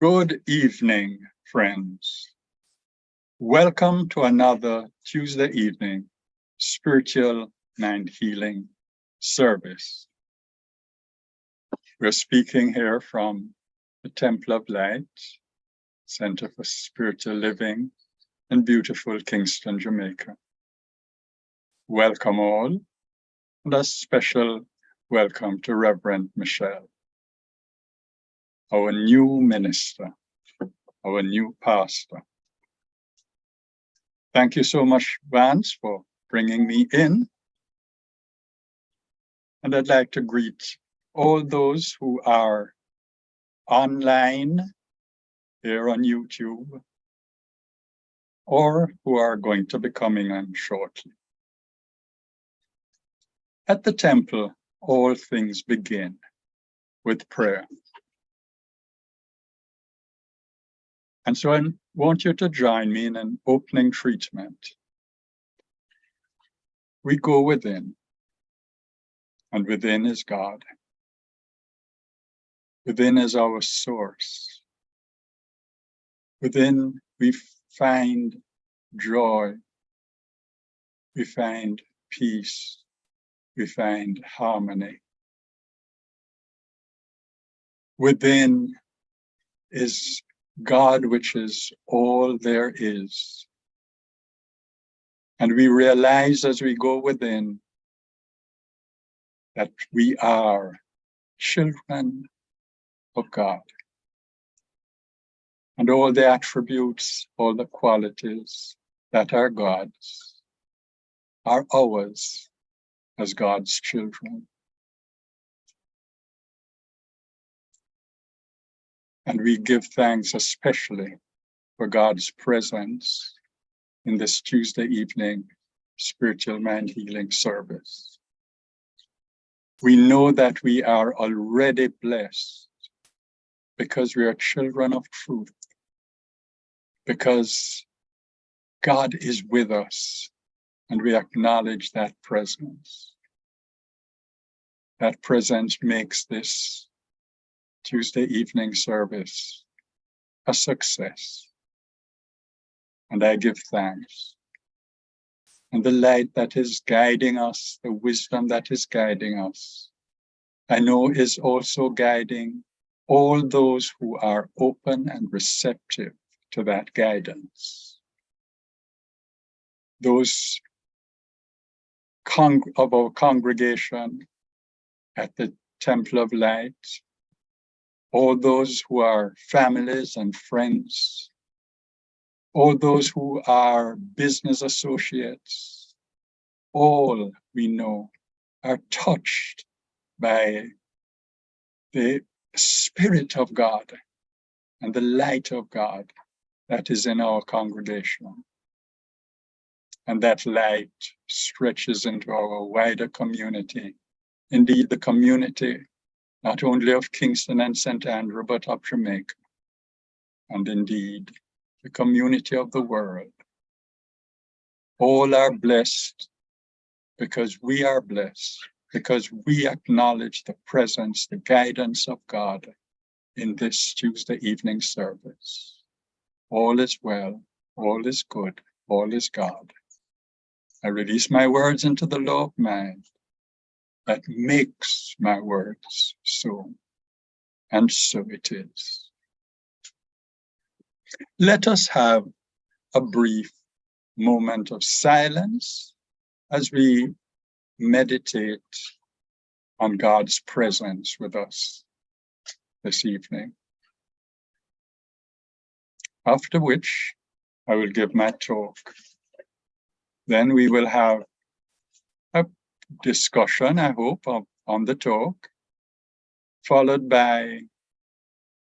Good evening, friends. Welcome to another Tuesday evening spiritual mind healing service. We're speaking here from the Temple of Light, Center for Spiritual Living in beautiful Kingston, Jamaica. Welcome all, and a special welcome to Reverend Michelle, our new minister, our new pastor. Thank you so much, Vance, for bringing me in. And I'd like to greet all those who are online here on YouTube or who are going to be coming on shortly. At the temple, all things begin with prayer. And so I want you to join me in an opening treatment. We go within, and within is God. Within is our source. Within we find joy, we find peace, we find harmony. Within is God, which is all there is. And we realize as we go within that we are children of God. And all the attributes, all the qualities that are God's are ours as God's children. And we give thanks especially for God's presence in this Tuesday evening spiritual mind healing service. We know that we are already blessed because we are children of truth, because God is with us and we acknowledge that presence. That presence makes this Tuesday evening service a success. And I give thanks. And the light that is guiding us, the wisdom that is guiding us, I know is also guiding all those who are open and receptive to that guidance. Those of our congregation at the Temple of Light, all those who are families and friends, all those who are business associates, all we know are touched by the Spirit of God and the light of God that is in our congregation. And that light stretches into our wider community. Indeed, the community, not only of Kingston and St. Andrew, but of Jamaica. And indeed, the community of the world. All are blessed because we are blessed, because we acknowledge the presence, the guidance of God in this Tuesday evening service. All is well, all is good, all is God. I release my words into the law of mind that makes my words so, and so it is. Let us have a brief moment of silence as we meditate on God's presence with us this evening. After which, I will give my talk. Then we will have a discussion, I hope, on the talk, followed by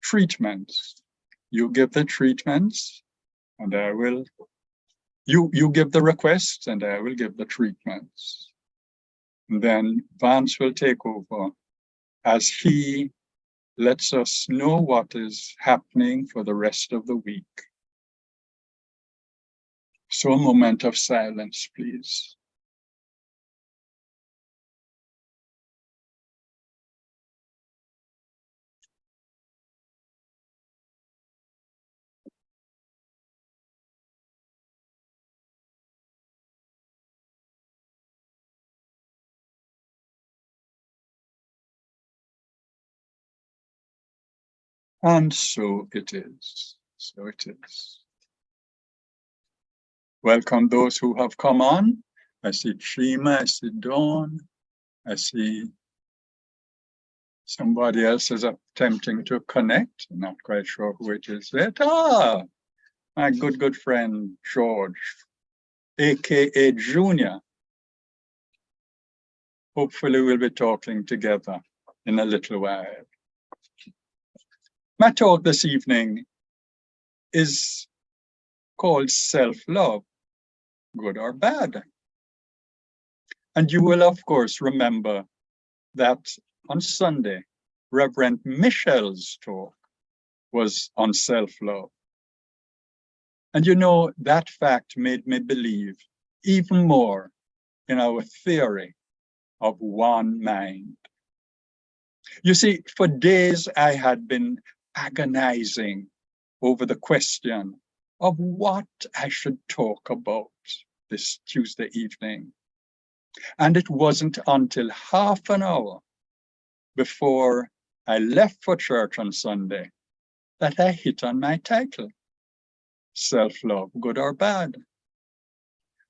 treatments. You give the treatments, and I will, you give the requests, and I will give the treatments. And then Vance will take over as he lets us know what is happening for the rest of the week. So a moment of silence, please. And so it is. So it is. Welcome those who have come on. I see Chima, I see Dawn, I see somebody else is attempting to connect. I'm not quite sure who it is yet. Ah, my good friend, George, AKA Junior. Hopefully we'll be talking together in a little while. My talk this evening is called Self-Love, Good or Bad. And you will, of course, remember that on Sunday, Reverend Michel's talk was on self-love. And you know, that fact made me believe even more in our theory of one mind. You see, for days I had been agonizing over the question of what I should talk about this Tuesday evening. And it wasn't until half an hour before I left for church on Sunday that I hit on my title, Self-Love, Good or Bad.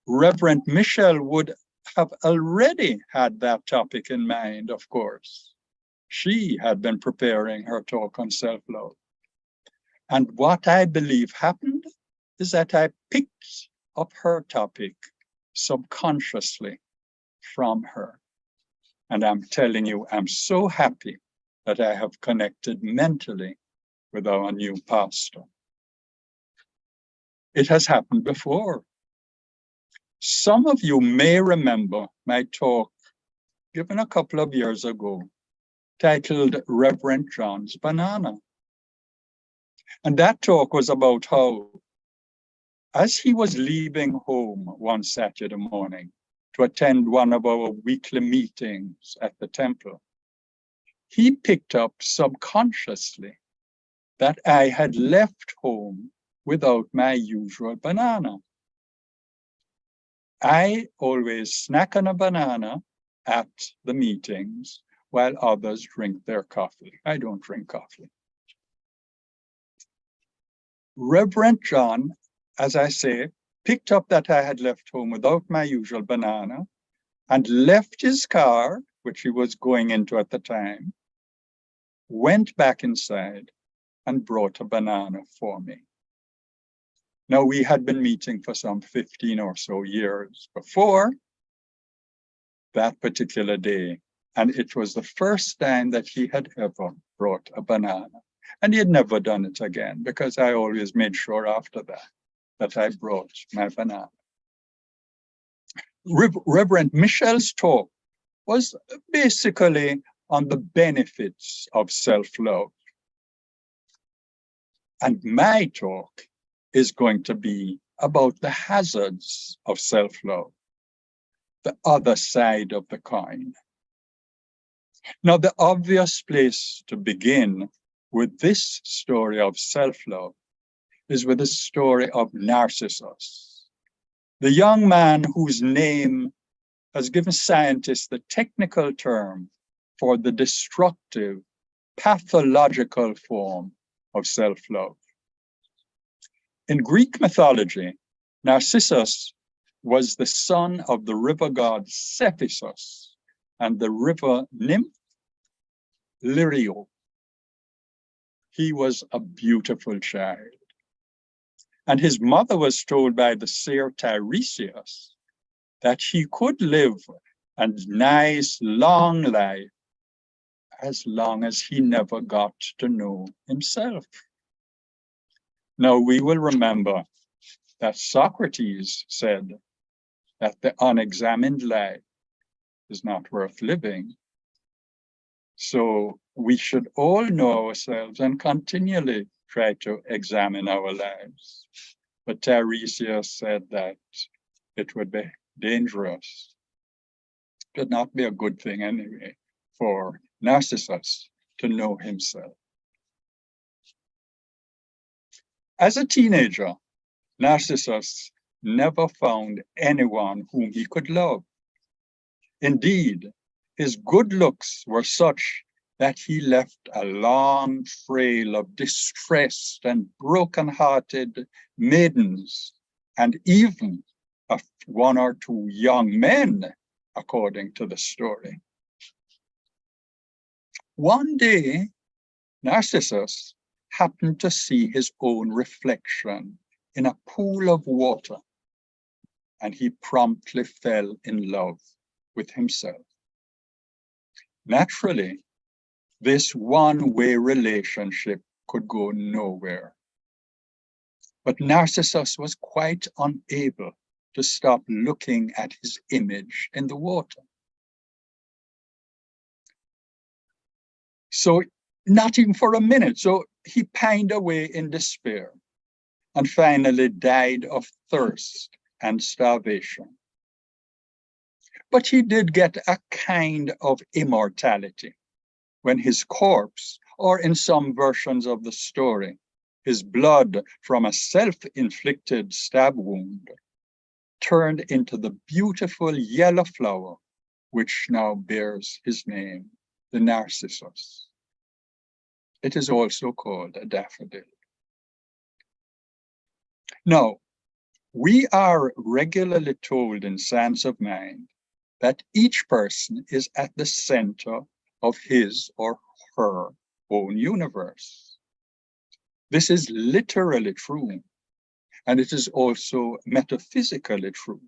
Reverend Michel would have already had that topic in mind, of course. She had been preparing her talk on self-love. And what I believe happened is that I picked up her topic subconsciously from her. And I'm telling you, I'm so happy that I have connected mentally with our new pastor. It has happened before. Some of you may remember my talk given a couple of years ago, titled Reverend John's Banana. And that talk was about how, as he was leaving home one Saturday morning to attend one of our weekly meetings at the temple, he picked up subconsciously that I had left home without my usual banana. I always snack on a banana at the meetings while others drink their coffee. I don't drink coffee. Reverend John, as I say, picked up that I had left home without my usual banana and left his car, which he was going into at the time, went back inside and brought a banana for me. Now, we had been meeting for some 15 or so years before that particular day, and it was the first time that he had ever brought a banana. And he had never done it again, because I always made sure after that I brought my banana. Reverend Michel's talk was basically on the benefits of self-love. And my talk is going to be about the hazards of self-love, the other side of the coin. Now, the obvious place to begin with this story of self-love is with the story of Narcissus, the young man whose name has given scientists the technical term for the destructive, pathological form of self-love. In Greek mythology, Narcissus was the son of the river god Cephissus and the river nymph Lirio. He was a beautiful child. And his mother was told by the seer Tiresias that he could live a nice, long life as long as he never got to know himself. Now, we will remember that Socrates said that the unexamined life is not worth living. So we should all know ourselves and continually try to examine our lives. But Tiresias said that it would be dangerous. It would not be a good thing anyway for Narcissus to know himself. As a teenager, Narcissus never found anyone whom he could love. Indeed, his good looks were such that he left a long trail of distressed and broken-hearted maidens, and even of one or two young men, according to the story. One day, Narcissus happened to see his own reflection in a pool of water, and he promptly fell in love with himself. Naturally, this one-way relationship could go nowhere. But Narcissus was quite unable to stop looking at his image in the water. So, not even for a minute. So he pined away in despair and finally died of thirst and starvation. But he did get a kind of immortality when his corpse, or in some versions of the story, his blood from a self-inflicted stab wound, turned into the beautiful yellow flower which now bears his name, the narcissus. It is also called a daffodil. Now, we are regularly told in Science of Mind that each person is at the center of his or her own universe. This is literally true, and it is also metaphysically true.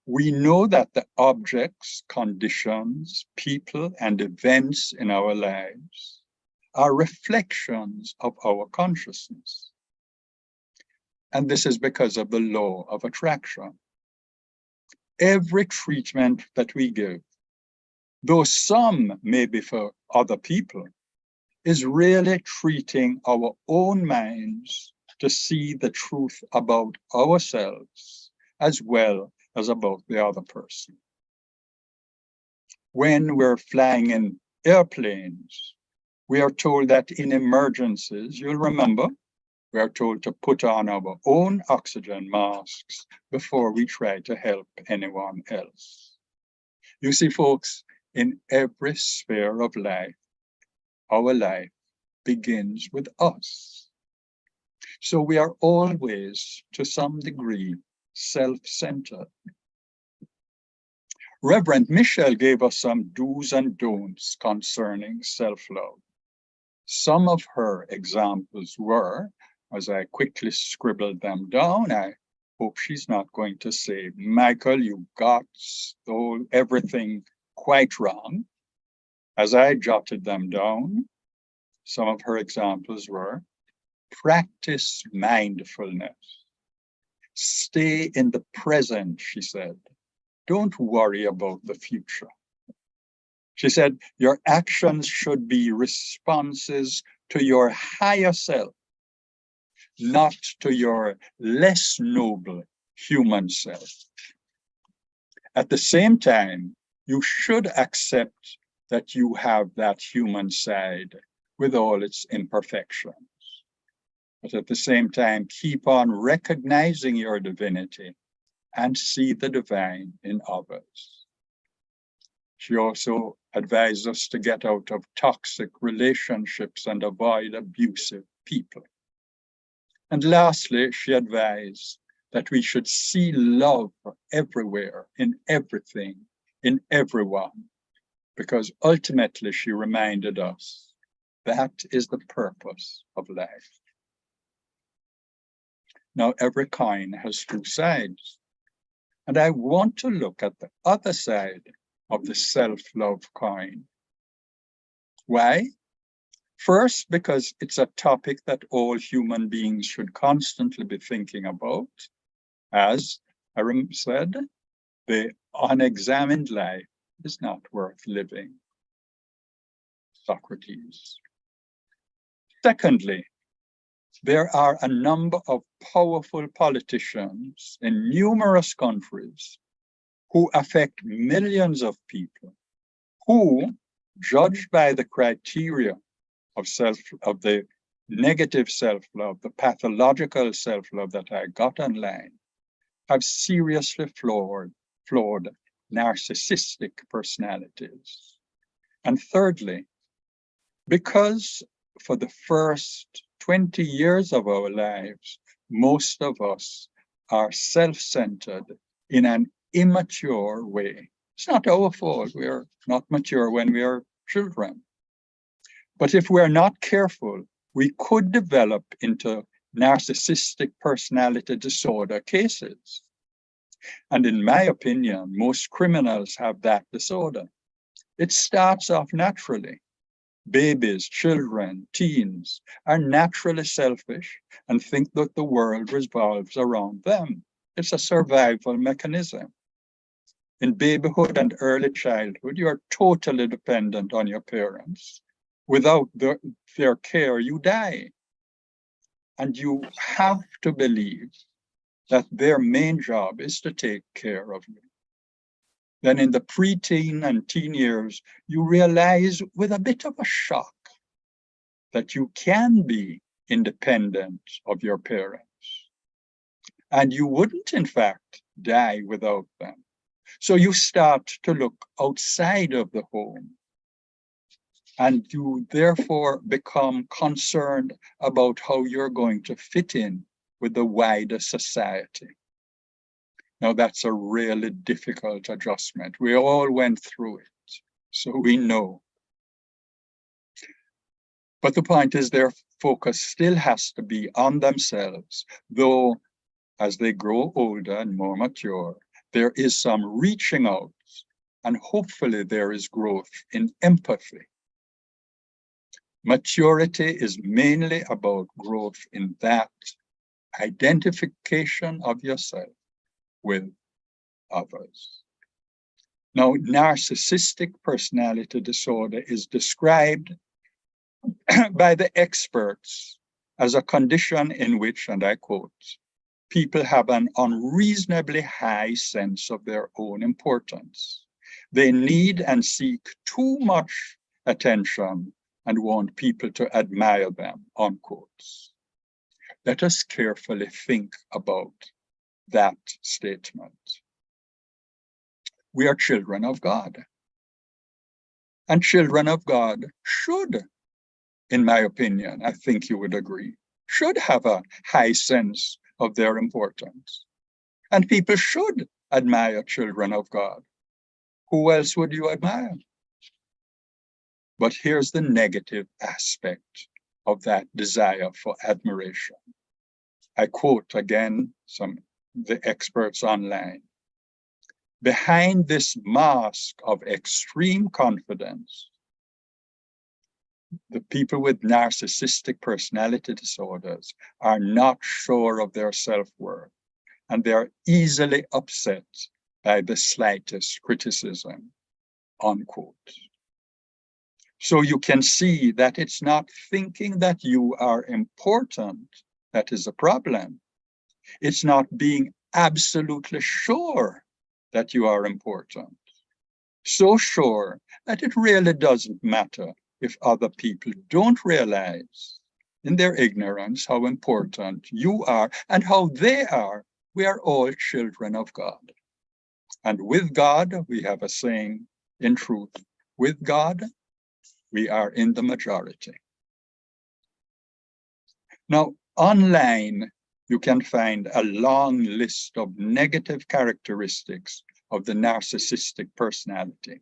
We know that the objects, conditions, people, and events in our lives are reflections of our consciousness. And this is because of the law of attraction. Every treatment that we give, though some may be for other people, is really treating our own minds to see the truth about ourselves as well as about the other person. When we're flying in airplanes, we are told that in emergencies, you'll remember, we are told to put on our own oxygen masks before we try to help anyone else. You see, folks, in every sphere of life, our life begins with us. So we are always, to some degree, self-centered. Reverend Michelle gave us some do's and don'ts concerning self-love. Some of her examples were, as I quickly scribbled them down, I hope she's not going to say, Michael, you got everything quite wrong. As I jotted them down, some of her examples were, practice mindfulness. Stay in the present, she said. Don't worry about the future. She said, your actions should be responses to your higher self, not to your less noble human self. At the same time, you should accept that you have that human side with all its imperfections. But at the same time, keep on recognizing your divinity and see the divine in others. She also advised us to get out of toxic relationships and avoid abusive people. And lastly, she advised that we should see love everywhere, in everything, in everyone, because ultimately she reminded us that is the purpose of life. Now, every coin has two sides, and I want to look at the other side of the self-love coin. Why? First, because it's a topic that all human beings should constantly be thinking about. As Aram said, the unexamined life is not worth living. Socrates. Secondly, there are a number of powerful politicians in numerous countries who affect millions of people, who, judged by the criteria of the negative self-love, the pathological self-love that I got online, have seriously flawed narcissistic personalities. And thirdly, because for the first 20 years of our lives, most of us are self-centered in an immature way. It's not our fault. We are not mature when we are children. But if we're not careful, we could develop into narcissistic personality disorder cases. And in my opinion, most criminals have that disorder. It starts off naturally. Babies, children, teens are naturally selfish and think that the world revolves around them. It's a survival mechanism. In babyhood and early childhood, you are totally dependent on your parents. Without their care, you die. And you have to believe that their main job is to take care of you. Then in the preteen and teen years, you realize with a bit of a shock that you can be independent of your parents. And you wouldn't, in fact, die without them. So you start to look outside of the home. And you therefore become concerned about how you're going to fit in with the wider society. Now, that's a really difficult adjustment. We all went through it, so we know. But the point is their focus still has to be on themselves, though as they grow older and more mature, there is some reaching out, and hopefully there is growth in empathy. Maturity is mainly about growth in that identification of yourself with others. Now, narcissistic personality disorder is described by the experts as a condition in which, and I quote, people have an unreasonably high sense of their own importance. They need and seek too much attention and want people to admire them, unquote. Let us carefully think about that statement. We are children of God. And children of God should, in my opinion, I think you would agree, should have a high sense of their importance. And people should admire children of God. Who else would you admire? But here's the negative aspect of that desire for admiration. I quote again the experts online. Behind this mask of extreme confidence, the people with narcissistic personality disorders are not sure of their self-worth, and they are easily upset by the slightest criticism, unquote. So you can see that it's not thinking that you are important that is a problem. It's not being absolutely sure that you are important. So sure that it really doesn't matter if other people don't realize in their ignorance how important you are and how they are. We are all children of God. And with God, we have a saying in truth, with God, we are in the majority. Now, online, you can find a long list of negative characteristics of the narcissistic personality.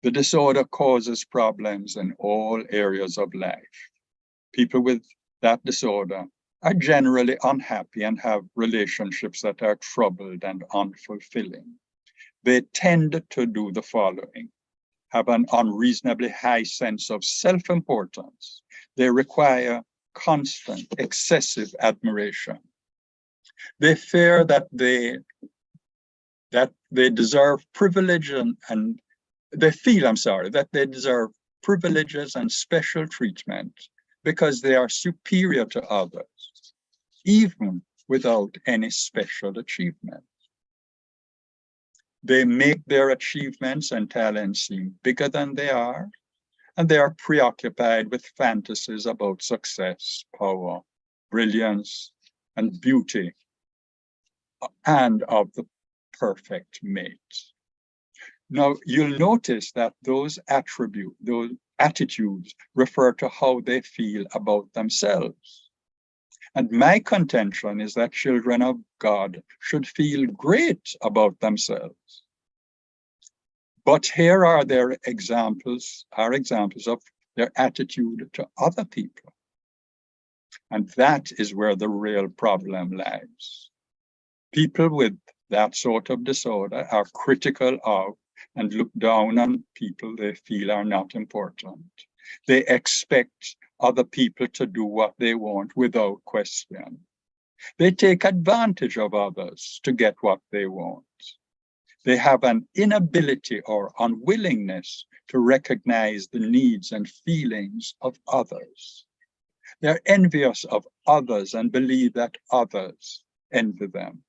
The disorder causes problems in all areas of life. People with that disorder are generally unhappy and have relationships that are troubled and unfulfilling. They tend to do the following: have an unreasonably high sense of self-importance. They require constant, excessive admiration. They fear that they deserve privilege and they feel, that they deserve privileges and special treatment because they are superior to others, even without any special achievement. They make their achievements and talents seem bigger than they are, and they are preoccupied with fantasies about success, power, brilliance, and beauty, and of the perfect mate. Now, you'll notice that those attitudes refer to how they feel about themselves. And my contention is that children of God should feel great about themselves. But here are their examples, of their attitude to other people. And that is where the real problem lies. People with that sort of disorder are critical of and look down on people they feel are not important. They expect other people to do what they want without question. They take advantage of others to get what they want. They have an inability or unwillingness to recognize the needs and feelings of others. They're envious of others and believe that others envy them.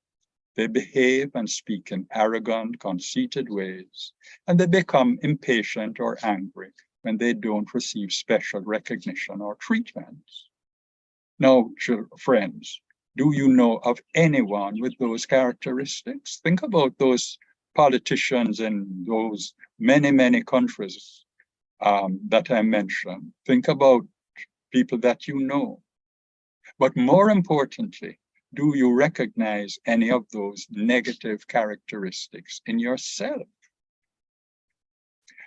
They behave and speak in arrogant, conceited ways, and they become impatient or angry when they don't receive special recognition or treatment. Now, friends, do you know of anyone with those characteristics? Think about those politicians in those many, many countries that I mentioned. Think about people that you know. But more importantly, do you recognize any of those negative characteristics in yourself?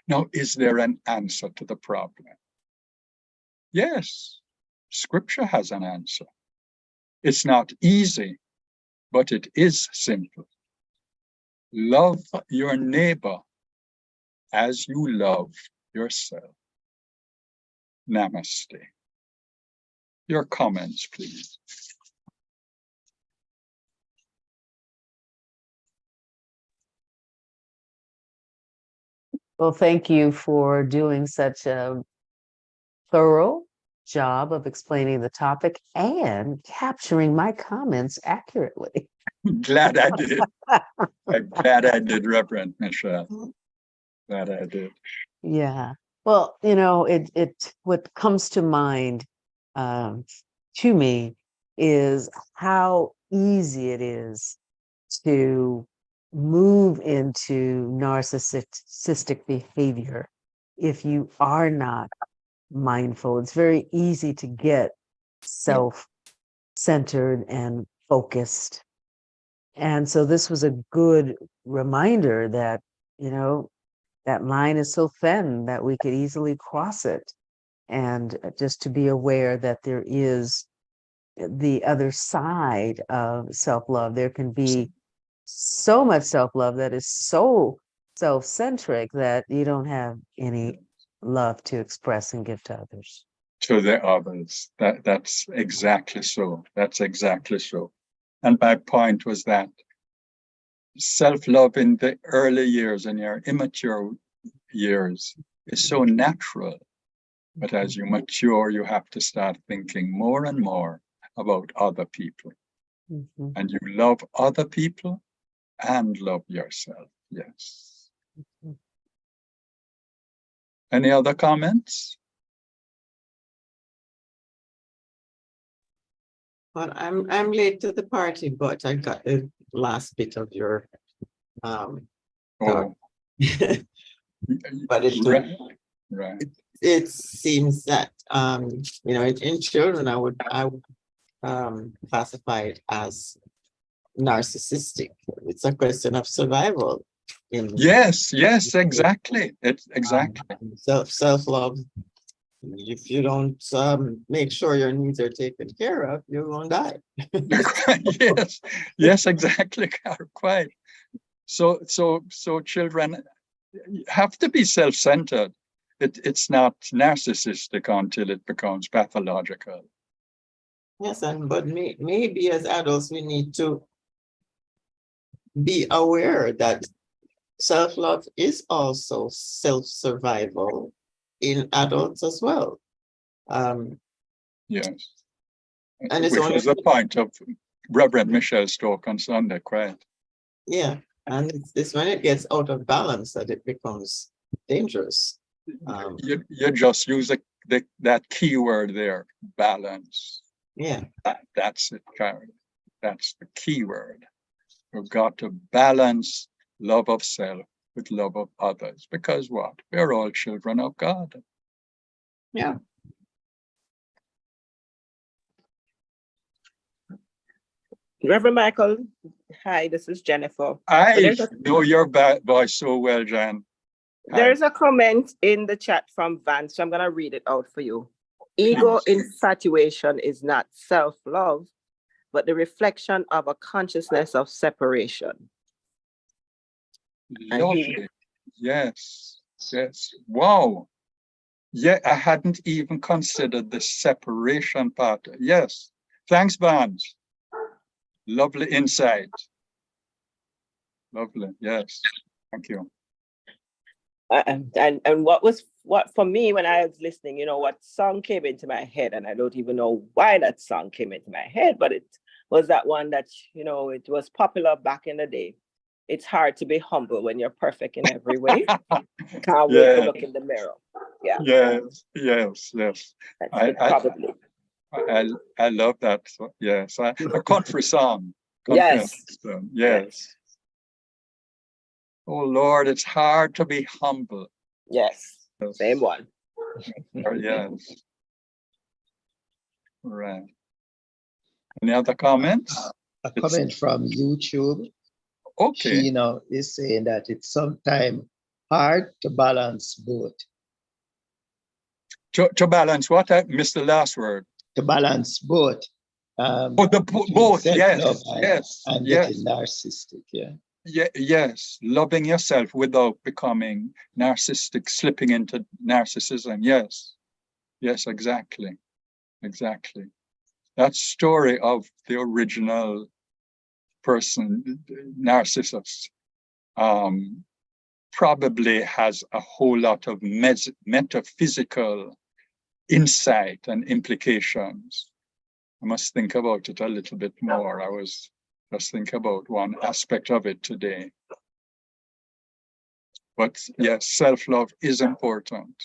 Now, is there an answer to the problem? Yes, Scripture has an answer. It's not easy, but it is simple. Love your neighbor as you love yourself. Namaste. Your comments, please. Well, thank you for doing such a thorough job of explaining the topic and capturing my comments accurately. Glad I did. I'm glad I did, Reverend Michelle. Glad I did. Yeah. Well, you know, what comes to mind to me is how easy it is to move into narcissistic behavior if you are not mindful. It's very easy to get self-centered and focused. And so this was a good reminder that, you know, that line is so thin that we could easily cross it. And just to be aware that there is the other side of self-love. There can be so much self-love that is so self-centric that you don't have any love to express and give to others. To the others. That's exactly so. That's exactly so. And my point was that self-love in the early years, in your immature years, is so natural. But as you mature, you have to start thinking more and more about other people. Mm-hmm. And you love other people and love yourself. Yes. Mm-hmm. Any other comments? Well, I'm late to the party, but I got the last bit of your talk. Oh, But right. it seems that you know, in children I would classify it as narcissistic. It's a question of survival. Yes, exactly. It's exactly. Self-love. If you don't make sure your needs are taken care of, you're gonna die. Yes, exactly. Quite. So children have to be self-centered. It's not narcissistic until it becomes pathological. Yes, but maybe as adults we need to be aware that self-love is also self-survival in adults as well. Yes. And it's which only was the point of Reverend Michelle's talk on Sunday, right? Yeah, and it's when it gets out of balance that it becomes dangerous. You just use that key word there, balance. Yeah. That's it, Karen. That's the key word. You've got to balance love of self with love of others. Because what? We're all children of God. Yeah. Reverend Michael, hi, this is Jennifer. I know your voice so well, Jan. There's a comment in the chat from Vance, so I'm going to read it out for you. Ego infatuation is not self-love, but the reflection of a consciousness of separation. Lovely. Yes. Yes. Wow. Yeah, I hadn't even considered the separation part. Yes. Thanks, Vance. Lovely insight. Lovely. Yes. Thank you. And what for me when I was listening, you know, what song came into my head, and I don't even know why that song came into my head, but it was that one that, you know, it was popular back in the day. It's hard to be humble when you're perfect in every way. Can't wait to look in the mirror. Yeah. Yes. Yes. Yes. Probably. I love that. So, yes. A country song. Yes. Yes. Oh Lord, it's hard to be humble. Yes. Same one. Yes. Right. Any other comments? A comment from YouTube. Okay. Sheena is saying that it's sometimes hard to balance both. To balance what? I missed the last word. To balance both. Both. Yes. Yes. And yes. getting narcissistic. Yeah. Yes, loving yourself without becoming narcissistic, slipping into narcissism. Yes, exactly. That story of the original person, Narcissus, probably has a whole lot of metaphysical insight and implications. I must think about it a little bit more. I was just thinking about one aspect of it today. But yes, self-love is important.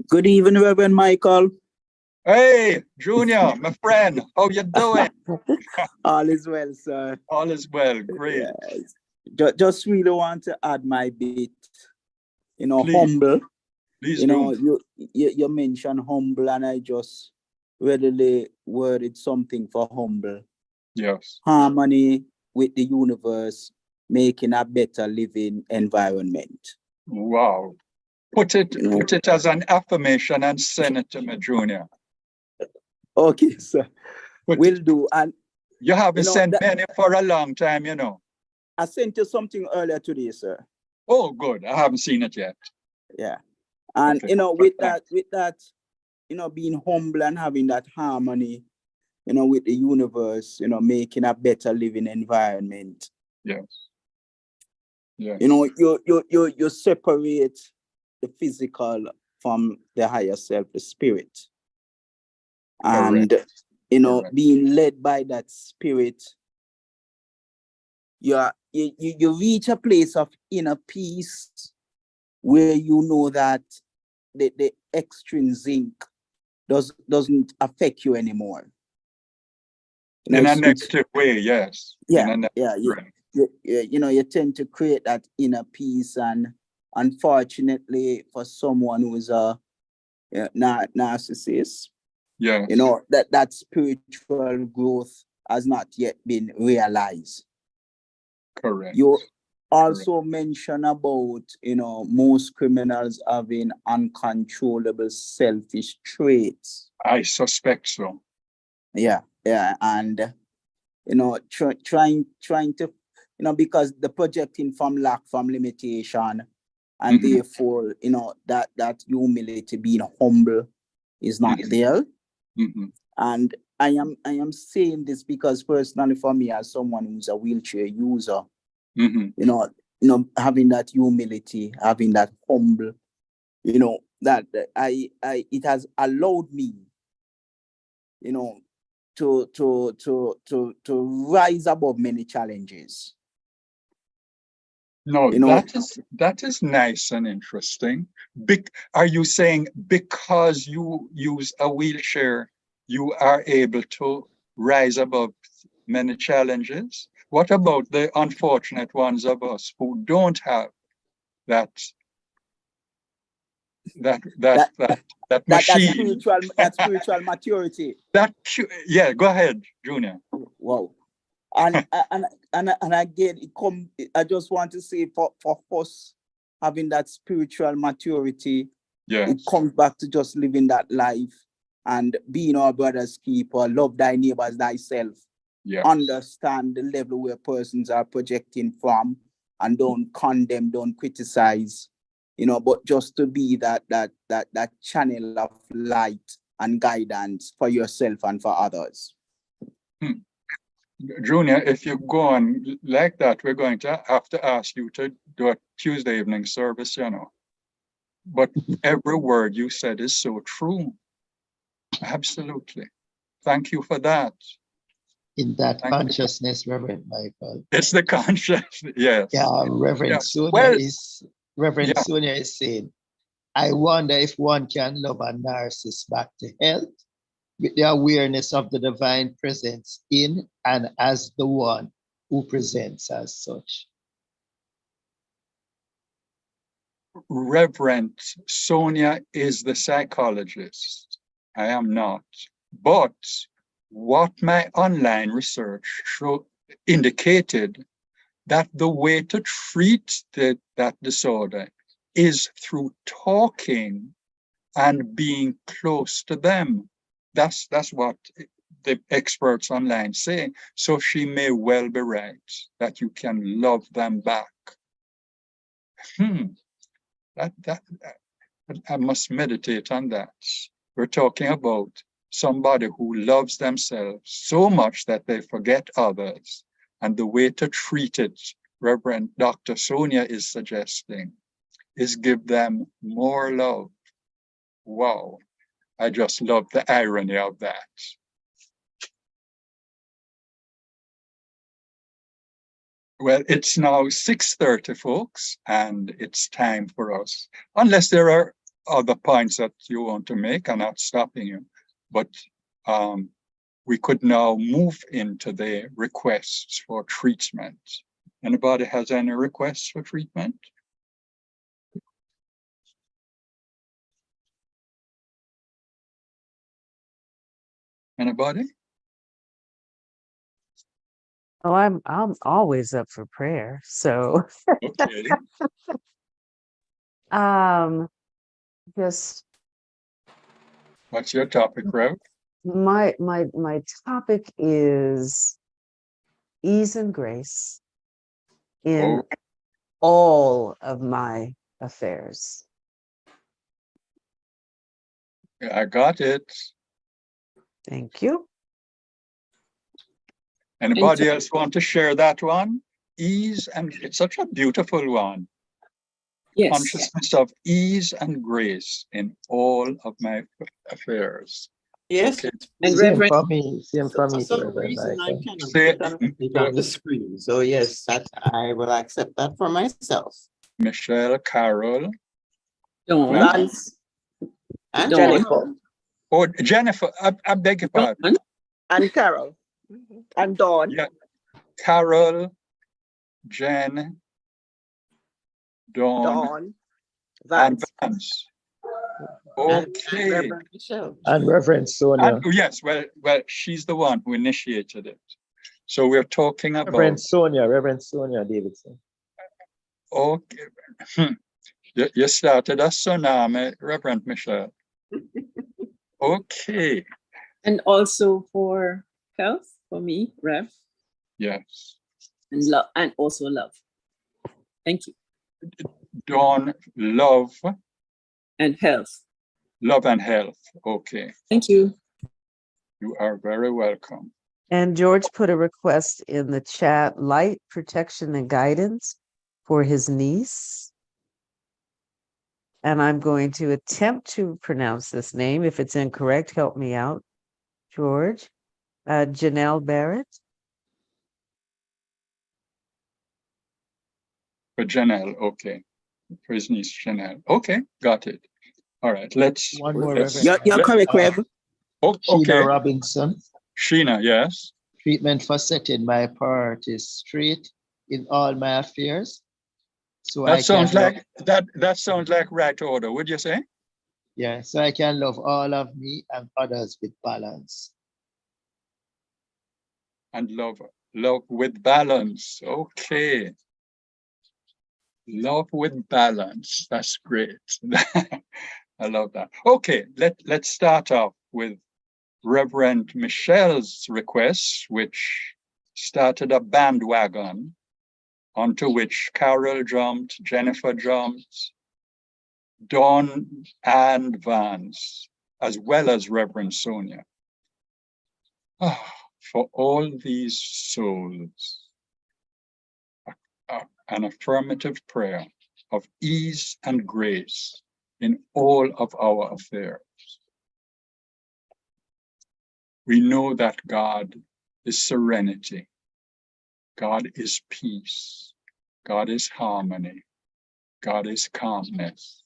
Good evening, Reverend Michael. Hey, Junior, my friend, how you doing? All is well, sir. All is well, great. Yes. Just really want to add my bit, you know, Please. humble. Please you do. know, you mentioned humble, and I just readily worded something for humble. Yes. Harmony with the universe, making a better living environment. Wow. Put it as an affirmation and send it to me, Junior. Okay, sir. Will do. And you haven't sent many for a long time, you know. I sent you something earlier today, sir. Oh, good. I haven't seen it yet. Yeah. And okay. You know, with that, you know, being humble and having that harmony, you know, with the universe, you know, making a better living environment. Yes. Yeah. You know, you separate the physical from the higher self, the spirit. And correct. You know, correct. being led by that spirit, you reach a place of inner peace where you know that the extrinsic doesn't affect you anymore. You know, in a negative way, yes. Yeah, you know, you tend to create that inner peace, and unfortunately for someone who is a narcissist, yes. you know, that spiritual growth has not yet been realized. Correct. You also mentioned about, you know, most criminals having uncontrollable selfish traits. I suspect so. Yeah, and you know, trying to, you know, because the projecting from lack, from limitation, and therefore, you know, that humility, being humble, is not there. And I am saying this because personally, for me, as someone who's a wheelchair user, you know, having that humility, having that humble, you know, that it has allowed me, you know, to rise above many challenges. No, you know, that is nice and interesting. Are you saying because you use a wheelchair, you are able to rise above many challenges? what about the unfortunate ones of us who don't have that That machine? spiritual maturity. Yeah, go ahead, Junior. Wow. And and again, I just want to say for us having that spiritual maturity, Yes. it comes back to just living that life and being our brother's keeper, love thy neighbor as thyself. Yes. Understand the level where persons are projecting from, and don't condemn, don't criticize, but just to be that channel of light and guidance for yourself and for others. Junior, if you go on like that, we're going to have to ask you to do a Tuesday evening service, But every word you said is so true. Absolutely. Thank you for that. In that Thank you. consciousness, Reverend Michael. It's the conscious, yes. Yeah, Reverend Yeah. Sonia Well, Reverend yeah. Sonia is saying, I wonder if one can love a narcissist back to health with the awareness of the divine presence in and as the one who presents as such. Reverend Sonia is the psychologist. I am not. But what my online research indicated that the way to treat that disorder is through talking and being close to them. That's what the experts online say. So she may well be right that you can love them back. I must meditate on that. We're talking about somebody who loves themselves so much that they forget others. And the way to treat it, Reverend Dr. Sonia is suggesting, is give them more love. Wow. I just love the irony of that. Well, it's now 6:30, folks, and it's time for us. Unless there are other points that you want to make, I'm not stopping you. But we could now move into the requests for treatment. Anybody has any requests for treatment? Anybody? Oh, I'm always up for prayer. So Okay. just What's your topic, Rev? my topic is ease and grace in Oh, all of my affairs. I got it. Thank you. Anybody else want to share that one? Ease, and it's such a beautiful one. Yes. Consciousness of ease and grace in all of my affairs. Yes. Okay. And Same Reverend, for me, same for For me, some Reverend reason, I Michael. cannot Say- put it on the screen. So yes, that I will accept that for myself. Michelle, Carol, Dawn, Lance And Jennifer. oh, Jennifer, I beg your pardon. Dawn, and Carol and Dawn. Yeah. Carol, Jen, Dawn, Dawn. and Vance. Vance. and Okay. Reverend Michelle. And Reverend Sonia. And yes, well, she's the one who initiated it. So we're talking about, Reverend Sonia Davidson. okay. You started a tsunami, Reverend Michelle. Okay, and also for health for me, Rev, yes. and love, and also love. Thank you. Dawn, love And health. and health. Okay, Thank you. you are very welcome. And George put a request in the chat, light, protection, and guidance for his niece. And I'm going to attempt to pronounce this name. If it's incorrect, help me out, George. Janelle Barrett. For Janelle, okay. For his niece, Janelle. Okay, got it. All right, let's. One more, let's- Reverend. You're correct, Rev. Oh, Sheena okay, Robinson. Sheena, yes. treatment for setting my priorities straight in all my affairs. So I That sounds can love, like that sounds like right order, would you say? yeah, so I can love all of me and others with balance. And love with balance. Okay. Love with balance. That's great. I love that. Okay, let's start off with Reverend Michelle's request, which started a bandwagon onto which Carol jumped, Jennifer jumped, Dawn and Vance, as well as Reverend Sonia. For all these souls, an affirmative prayer of ease and grace in all of our affairs. We know that God is serenity, God is peace, God is harmony, God is calmness.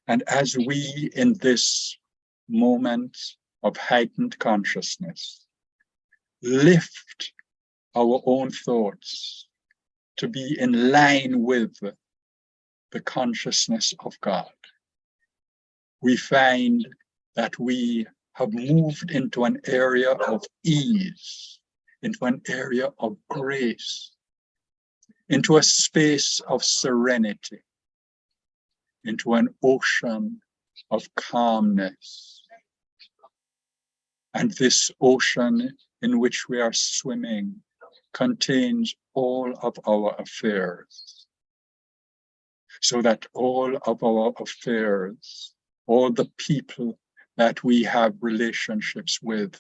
And as we, in this moment of heightened consciousness, lift our own thoughts to be in line with the consciousness of God, we find that we have moved into an area of ease, into an area of grace, into a space of serenity, into an ocean of calmness. And this ocean in which we are swimming contains all of our affairs, so that all of our affairs, all the people that we have relationships with,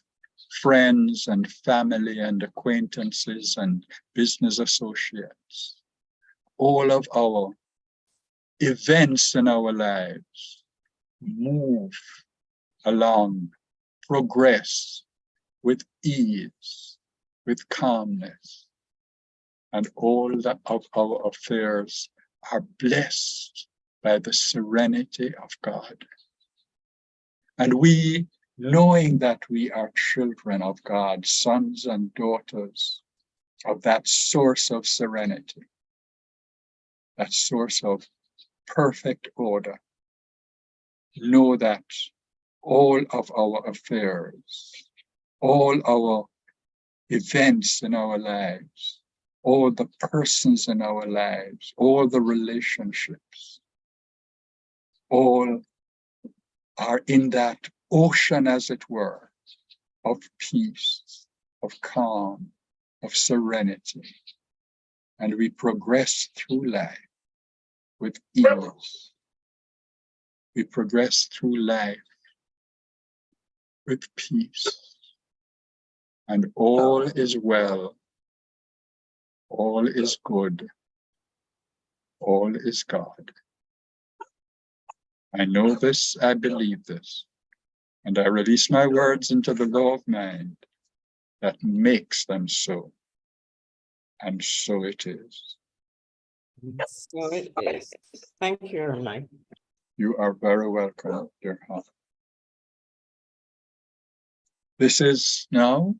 friends and family and acquaintances and business associates, all of our events in our lives move along, progress with ease, with calmness, and all of our affairs are blessed by the serenity of God. And we, knowing that we are children of God, sons and daughters of that source of serenity, that source of perfect order, know that all of our affairs, all our events in our lives, all the persons in our lives, all the relationships, all are in that ocean, as it were, of peace, of calm, of serenity. And we progress through life with ease. We progress through life with peace. And all is well, all is good, all is God. I know this, I believe this, and I release my words into the law of mind that makes them so. And so it is. So it is. Thank you, Ermine. You are very welcome, dear heart. This is now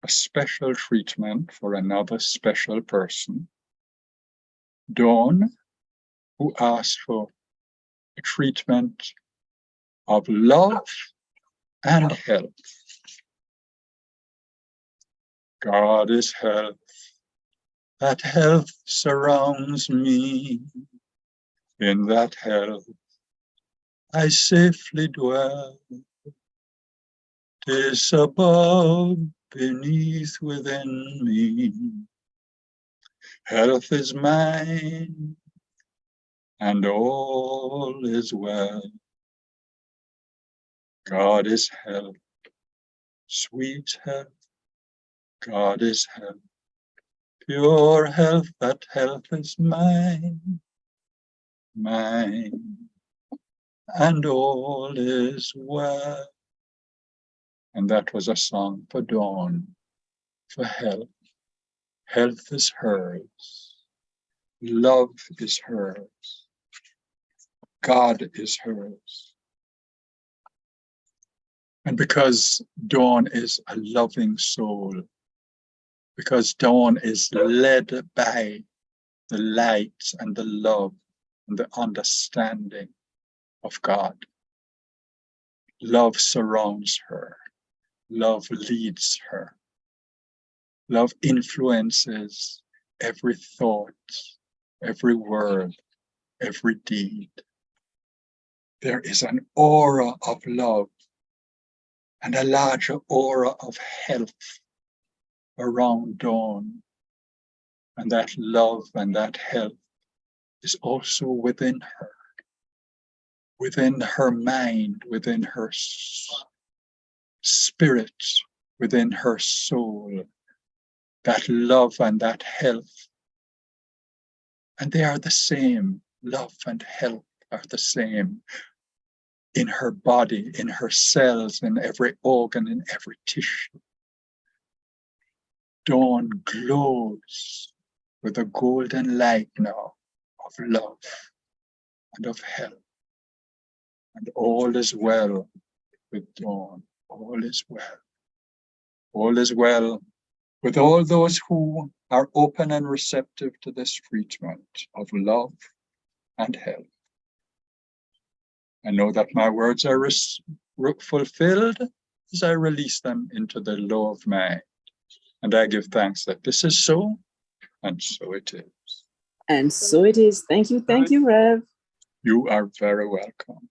a special treatment for another special person, Dawn, who asked for a treatment of love and health. God is health, that health surrounds me. In that health I safely dwell. 'Tis above, beneath, within me. Health is mine, and all is well. God is health, sweet health. God is health, pure health. That health is mine, mine, and all is well. And that was a song for Dawn, for health. Health is hers. Love is hers. God is hers. And because Dawn is a loving soul, because Dawn is led by the light and the love and the understanding of God. Love surrounds her. Love leads her. Love influences every thought, every word, every deed. There is an aura of love and a larger aura of health around Dawn. And that love and that health is also within her mind, within her spirit, within her soul. That love and that health. And they are the same. Love and health are the same in her body, in her cells, in every organ, in every tissue. Dawn glows with a golden light now of love and of health. And all is well with Dawn. All is well. All is well with all those who are open and receptive to this treatment of love and health. I know that my words are fulfilled as I release them into the law of mind. And I give thanks that this is so, and so it is. And so it is. Thank you, Rev. You are very welcome.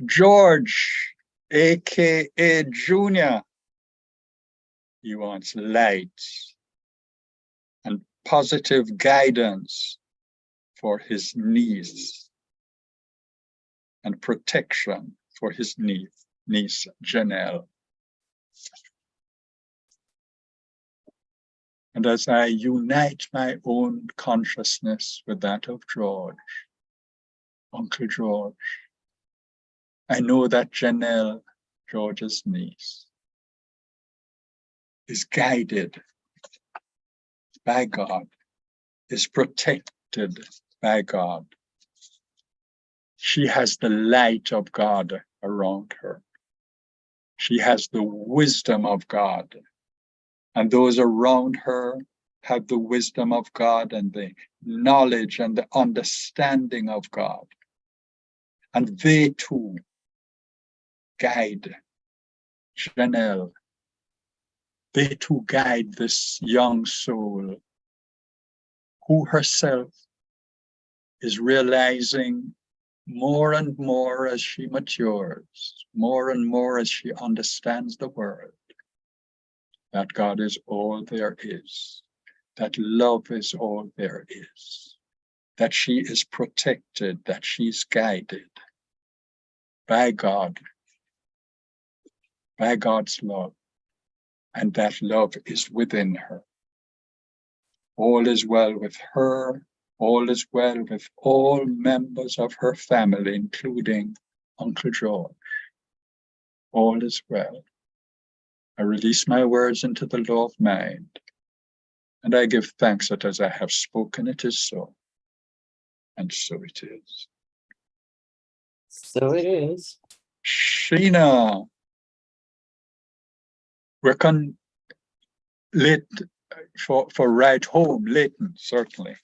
George, AKA Junior, he wants light and positive guidance for his niece and protection for his niece Janelle. And as I unite my own consciousness with that of George, Uncle George, I know that Janelle, George's niece, is guided by God, is protected by God. She has the light of God around her. She has the wisdom of God. And those around her have the wisdom of God and the knowledge and the understanding of God. And they too guide Janelle. They too guide this young soul who herself is realizing more and more as she matures, more and more as she understands the world, that God is all there is, that love is all there is, that she is protected, that she's guided by God, by God's love, and that love is within her. All is well with her, all is well with all members of her family, including Uncle George. All is well. I release my words into the law of mind, and I give thanks that as I have spoken, it is so, and so it is. So it is. Sheena, we're late for ride home, Leighton, certainly.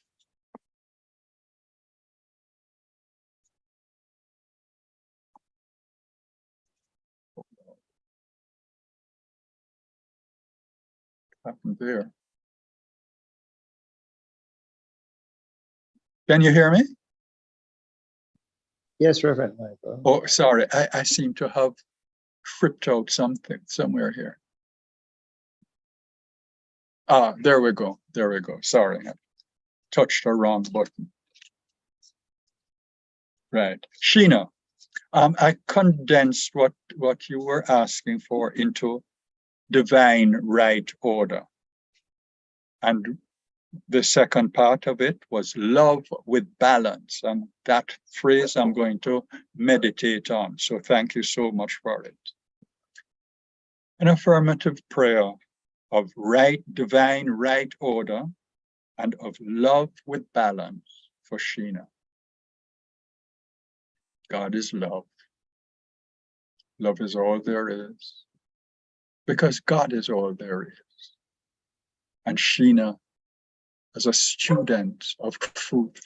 What happened there? Can you hear me? Yes, Reverend Michael. Oh, sorry, I seem to have tripped out something somewhere here. Ah, there we go. There we go. Sorry, I touched the wrong button. Right. Sheena, I condensed what you were asking for into divine right order. And the second part of it was love with balance. And that phrase I'm going to meditate on. So thank you so much for it. An affirmative prayer of divine right order and of love with balance for Sheena. God is love. Love is all there is, because God is all there is. And Sheena, as a student of truth,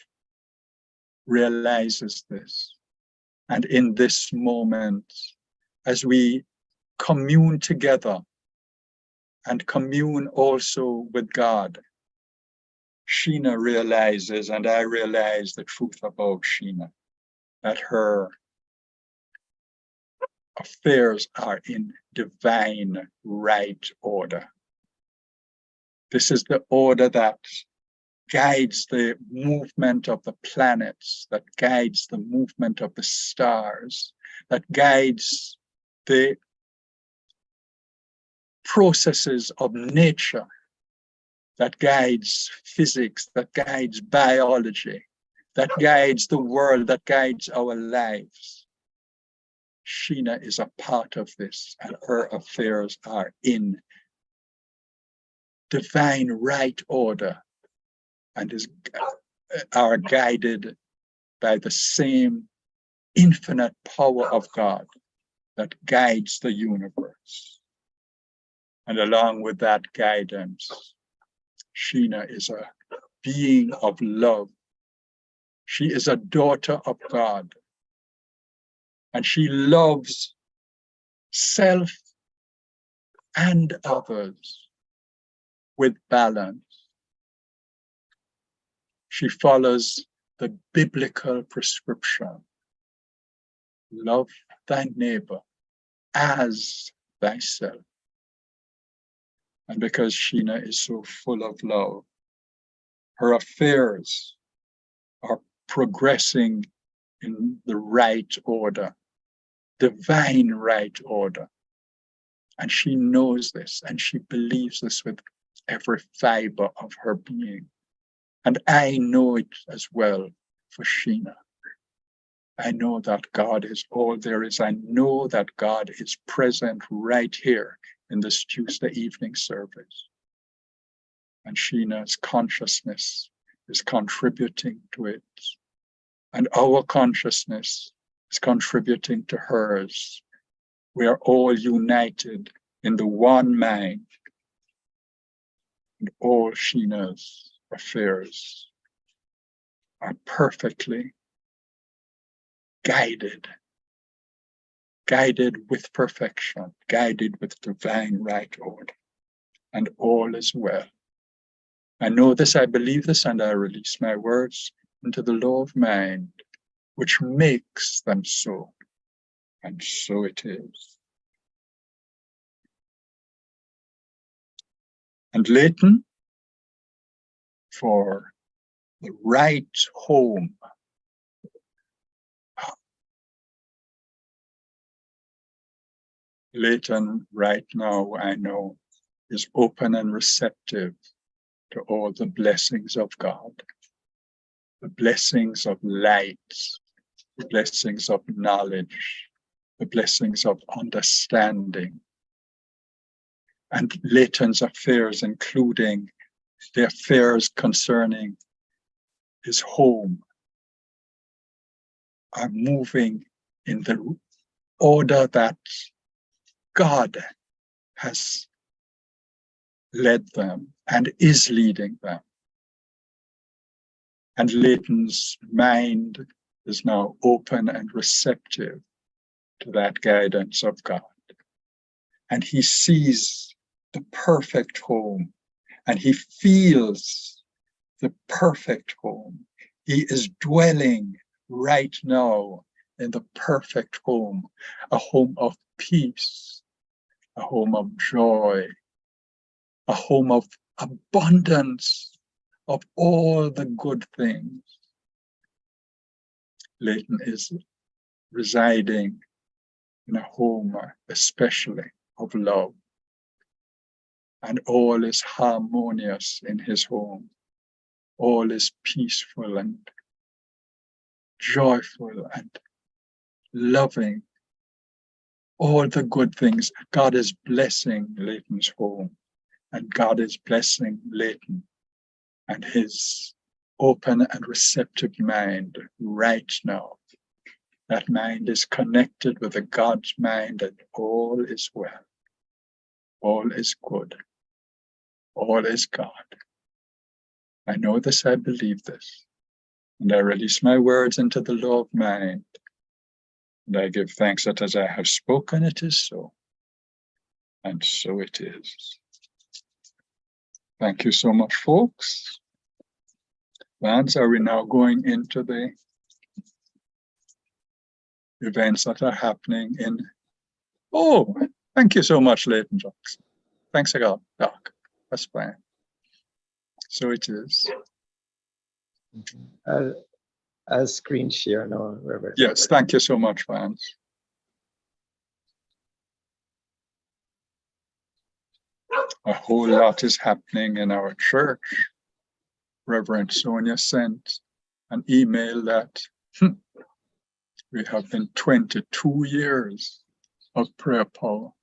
realizes this. And in this moment, as we commune together and commune also with God, Sheena realizes, and I realize the truth about Sheena, that her affairs are in divine right order. This is the order that guides the movement of the planets, that guides the movement of the stars, that guides the processes of nature, that guides physics, that guides biology, that guides the world, that guides our lives. Sheena is a part of this, and her affairs are in divine right order and are guided by the same infinite power of God that guides the universe. And along with that guidance, Sheena is a being of love. She is a daughter of God, and she loves self and others with balance. She follows the biblical prescription: love thy neighbor as thyself. And because Sheena is so full of love, her affairs are progressing in the right order, divine right order. And she knows this, and she believes this with every fiber of her being. And I know it as well for Sheena. I know that God is all there is. I know that God is present right here in this Tuesday evening service. And Sheena's consciousness is contributing to it. And our consciousness is contributing to hers. We are all united in the one mind, and all Sheena's affairs are perfectly guided with perfection, guided with divine right order, and all is well. I know this, I believe this, and I release my words into the law of mind, which makes them so, and so it is. And Leighton, for the right home. Leighton right now, I know, is open and receptive to all the blessings of God, the blessings of light, the blessings of knowledge, the blessings of understanding. And Leighton's affairs, including the affairs concerning his home, are moving in the order that God has led them and is leading them. And Leighton's mind is now open and receptive to that guidance of God. And he sees the perfect home, and he feels the perfect home. He is dwelling right now in the perfect home, a home of peace, a home of joy, a home of abundance of all the good things. Leighton is residing in a home especially of love, and all is harmonious in his home. All is peaceful and joyful and loving. All the good things. God is blessing Leighton's home, and God is blessing Leighton and his open and receptive mind right now. that mind is connected with the God's mind, and all is well, all is good, all is God. I know this, I believe this, and I release my words into the law of mind, and I give thanks that as I have spoken, it is so, and so it is. Thank you so much, folks. Vance, are we now going into the events that are happening in? Oh, thank you so much, Leighton Jackson. Thanks a lot, Doc. That's fine. So it is. I'll screen share now, Reverend. Yes, thank you so much, Vance. A whole lot is happening in our church. Reverend Sonia sent an email that we have been 22 years of prayer power.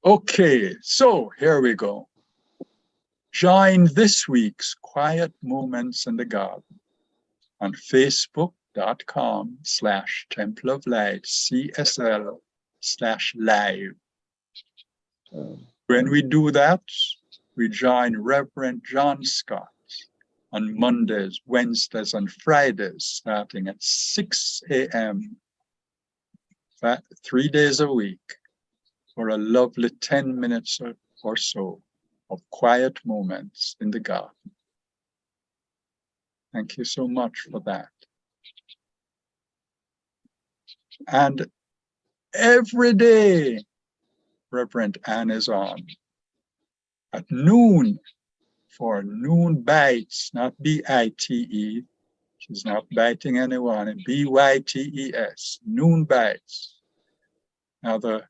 Okay, so here we go. Join this week's Quiet Moments in the Garden on facebook.com/Temple of Light CSL/live. When we do that, we join Reverend John Scott on Mondays, Wednesdays, and Fridays, starting at 6 a.m. 3 days a week, for a lovely 10 minutes or so of quiet moments in the garden. Thank you so much for that. And every day, Reverend Ann is on at noon for Noon Bites, not B-I-T-E. She's not biting anyone, and B-Y-T-E-S, Noon Bites. Now the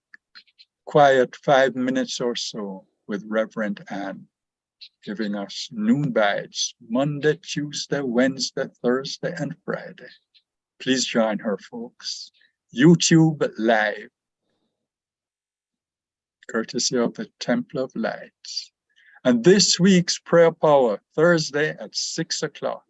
quiet 5 minutes or so with Reverend Ann, giving us Noon Bites, Monday, Tuesday, Wednesday, Thursday, and Friday. Please join her, folks. YouTube Live, courtesy of the Temple of Light. And this week's prayer power, Thursday at 6 o'clock.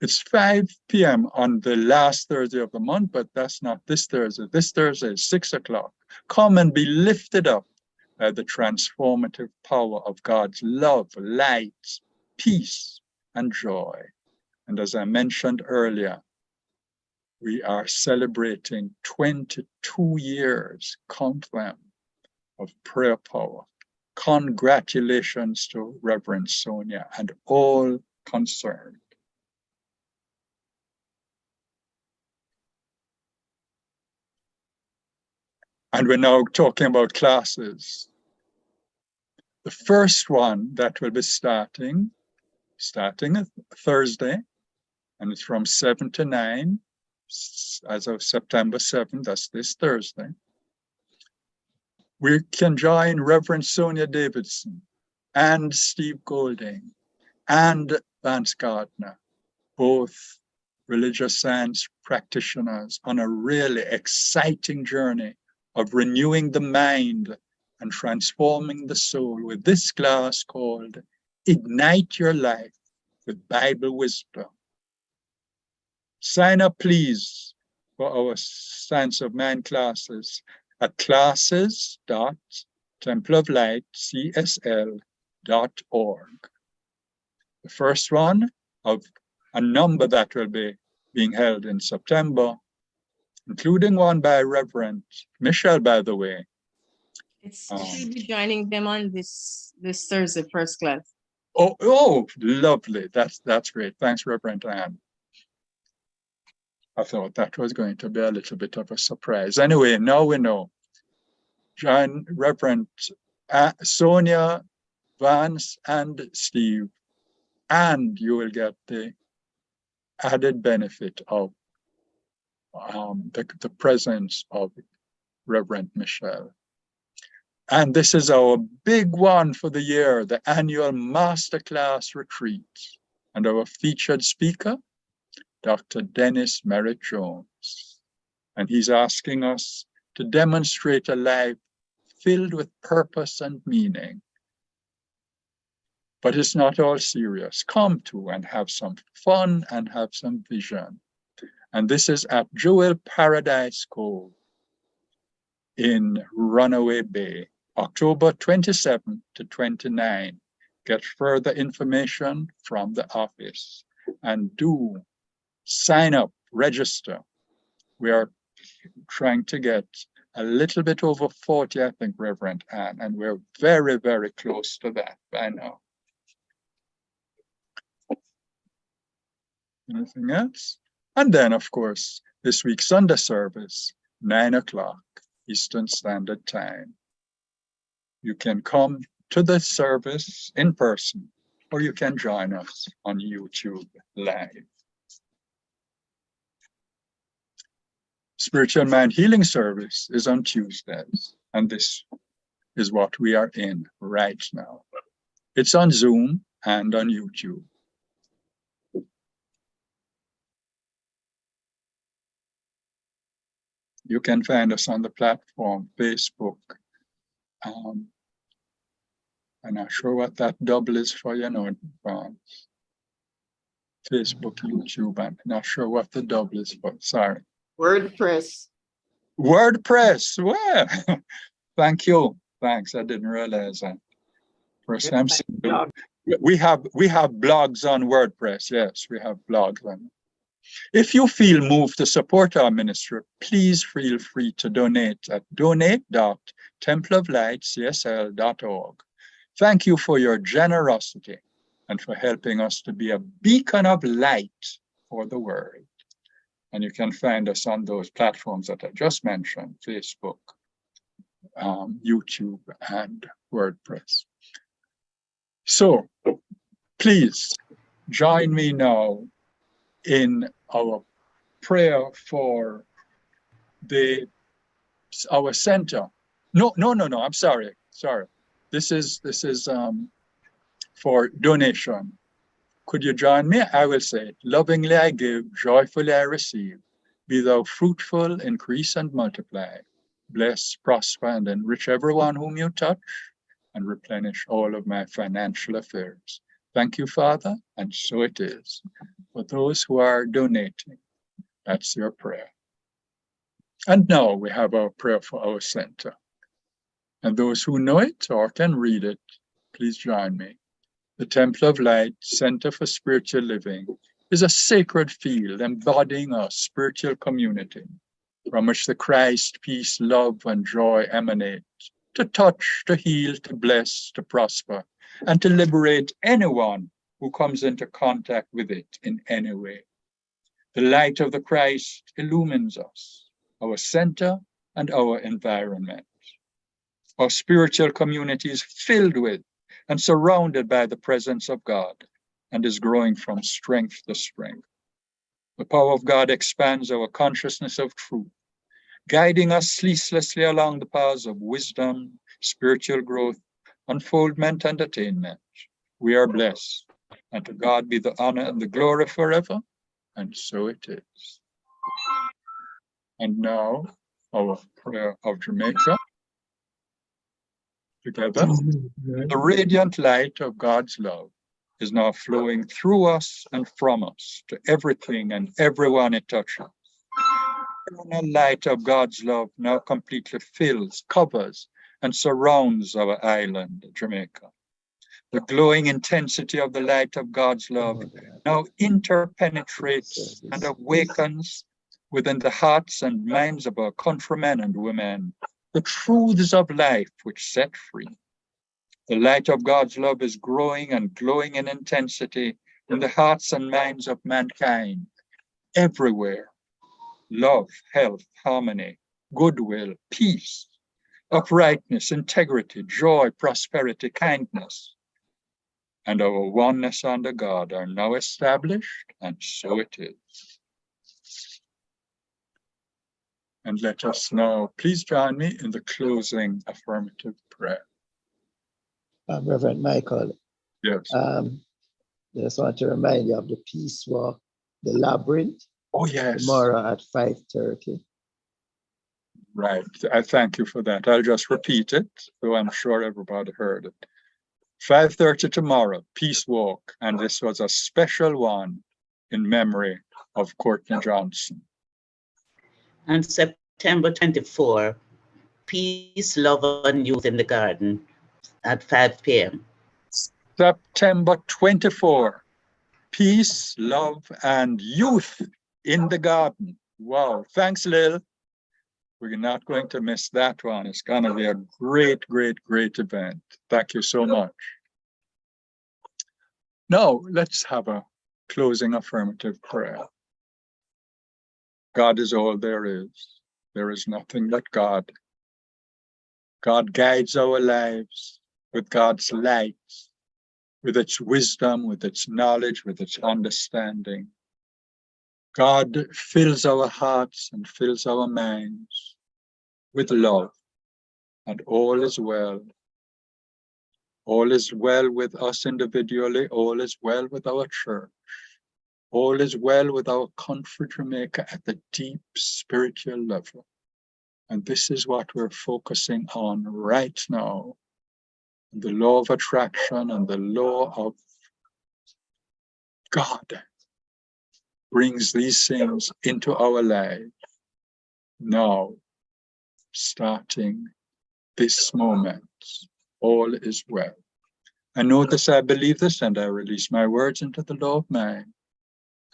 It's 5 p.m. on the last Thursday of the month, but that's not this Thursday. This Thursday is 6 o'clock. Come and be lifted up by the transformative power of God's love, light, peace, and joy. And as I mentioned earlier, we are celebrating 22 years, count them, of prayer power. Congratulations to Reverend Sonia and all concerned. And we're now talking about classes. The first one that will be starting Thursday, and it's from 7 to 9, as of September 7th, that's this Thursday. We can join Reverend Sonia Davidson and Steve Golding and Vance Gardner, both religious science practitioners, on a really exciting journey of renewing the mind and transforming the soul with this class called Ignite Your Life with Bible Wisdom. Sign up, please, for our Science of Mind classes at classes.templeoflightcsl.org. The first one of a number that will be being held in September, including one by Reverend Michelle, by the way. She'll be joining them on this Thursday, first class. Oh, lovely. That's great. Thanks, Reverend Ann. I thought that was going to be a little bit of a surprise. Anyway, now we know. Join Reverend Sonia, Vance, and Steve, and you will get the added benefit of the presence of Reverend Michelle. And this is our big one for the year, the annual Masterclass Retreat. And our featured speaker, Dr. Dennis Merritt Jones. And he's asking us to demonstrate a life filled with purpose and meaning. But it's not all serious. Come to and have some fun and have some vision. And this is at Jewel Paradise Cove in Runaway Bay, October 27 to 29. Get further information from the office and do sign up, register. We are trying to get a little bit over 40, I think, Reverend Ann, and we're very, very close to that by now. Anything else? And then, of course, this week's Sunday service, 9 o'clock Eastern Standard Time. You can come to the service in person, or you can join us on YouTube Live. Spiritual Mind Healing Service is on Tuesdays, and this is what we are in right now. It's on Zoom and on YouTube. You can find us on the platform, Facebook. I'm not sure what that double is for, you know, Facebook, YouTube. I'm not sure what the double is for, sorry. WordPress. WordPress, well, thank you. Thanks, I didn't realize that. First time seeing blog. we have blogs on WordPress, yes, we have blogs on it. If you feel moved to support our ministry, please feel free to donate at donate.templeoflightcsl.org. Thank you for your generosity and for helping us to be a beacon of light for the world. And you can find us on those platforms that I just mentioned, Facebook, YouTube, and WordPress. So please join me now in our prayer for our center. No, I'm sorry. This is for donation. Could you join me? I will say, lovingly I give, joyfully I receive. Be thou fruitful, increase and multiply. Bless, prosper, and enrich everyone whom you touch, and replenish all of my financial affairs. Thank you, Father, and so it is. For those who are donating, that's your prayer. And now we have our prayer for our center. And those who know it or can read it, please join me. The Temple of Light Center for Spiritual Living is a sacred field embodying a spiritual community from which the Christ, peace, love, and joy emanate to touch, to heal, to bless, to prosper, and to liberate anyone who comes into contact with it in any way. The light of the Christ illumines us, our center, and our environment. Our spiritual community is filled with and surrounded by the presence of God and is growing from strength to strength. The power of God expands our consciousness of truth, guiding us ceaselessly along the paths of wisdom, spiritual growth, unfoldment, and attainment. We are blessed, and to God be the honor and the glory forever, and so it is. And now, our prayer of Jamaica. Together, the radiant light of God's love is now flowing through us and from us to everything and everyone it touches. The light of God's love now completely fills, covers, and surrounds our island, Jamaica. The glowing intensity of the light of God's love now interpenetrates and awakens within the hearts and minds of our countrymen and women the truths of life which set free. The light of God's love is growing and glowing in intensity in the hearts and minds of mankind everywhere. Love, health, harmony, goodwill, peace, uprightness, integrity, joy, prosperity, kindness, and our oneness under God are now established, and so it is. And let us now, please join me in the closing affirmative prayer. Reverend Michael, Yes. just want to remind you of the Peace Walk, the Labyrinth, Oh, yes. tomorrow at 5:30. Right. I thank you for that. I'll just repeat it, though I'm sure everybody heard it. 5:30 tomorrow, Peace Walk. And this was a special one in memory of Courtney Johnson. And September 24, Peace, Love, and Youth in the Garden at 5 p.m. September 24, Peace, Love, and Youth in the Garden. Wow. Thanks, Lil. We're not going to miss that one. It's going to be a great, great, great event. Thank you so much. Now, let's have a closing affirmative prayer. God is all there is. There is nothing but God. God guides our lives with God's light, with its wisdom, with its knowledge, with its understanding. God fills our hearts and fills our minds with love, and all is well. All is well with us individually, all is well with our church. All is well with our country, Jamaica, at the deep spiritual level. And this is what we're focusing on right now. The law of attraction and the law of God brings these things into our lives now, starting this moment. All is well. I know this, I believe this, and I release my words into the law of mind.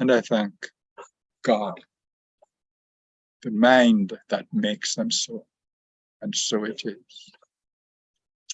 And I thank God, the mind that makes them so. And so it is.